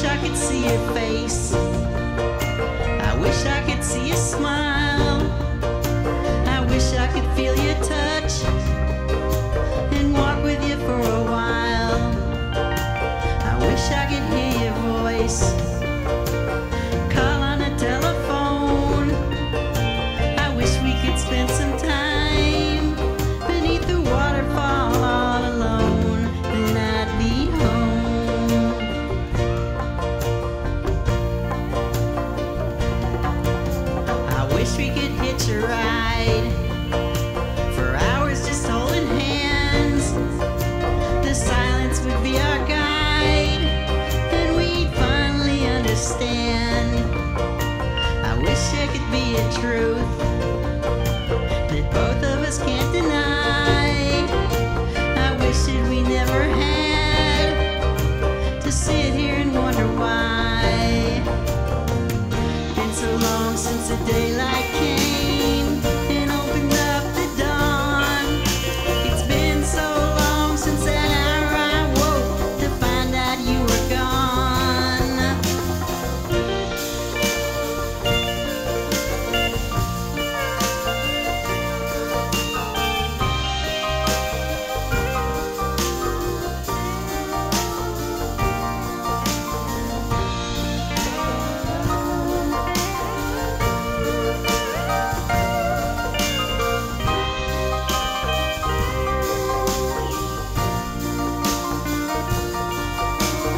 wish I could see your face. I wish I could see you smile. I wish I could feel your touch and walk with you for a while. I wish I could hear your voice call on the telephone. I wish we could spend some time beneath the waterfall all alone. Then I'd be home. I wish we could hitch a ride for hours just holding hands. The silence would be our guide, and we'd finally understand. I wish there could be a truth that both of us can't deny. I wish that we never had to sit here and wonder why. Been so long since the daylight came and opened up the dawn. It's been so long since that hour I woke to find out you were gone.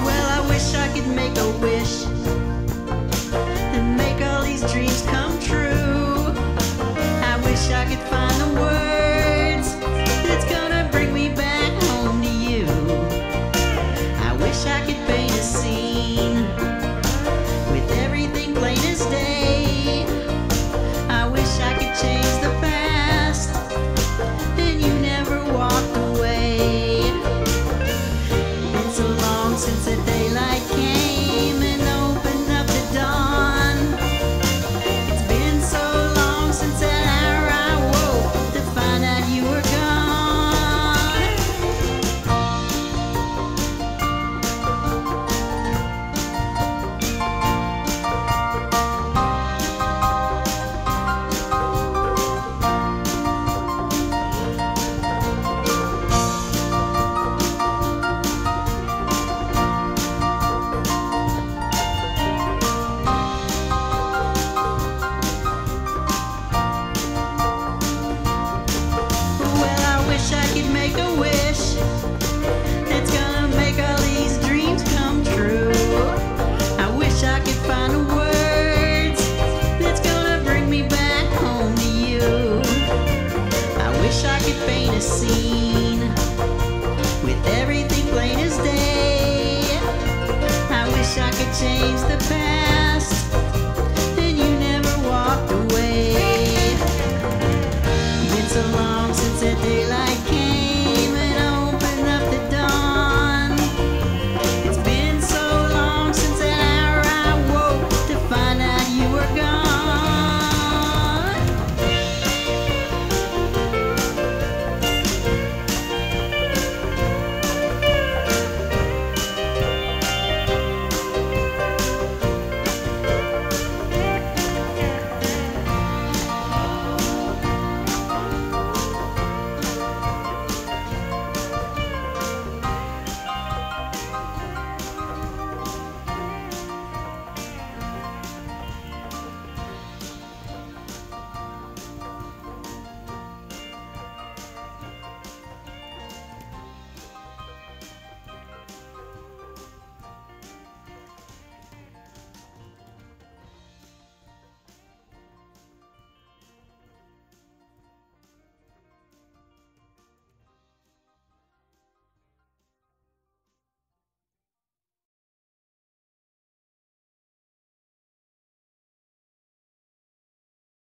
Well, I wish I could make a wish and make all these dreams come true. I wish I could find the words that's gonna bring me back home to you. I wish I could paint a scene with everything plain as day. I wish I could change the past and you never walked away. Been so long since the daylight came and opened up the dawn. It's been so long since that hour I woke to find out you were gone. Well, I wish I could make a wish that's gonna make all these dreams come true. I wish I could find the words that's gonna bring me back home to you. I wish I could paint a scene with everything plain as day. I wish I could change the past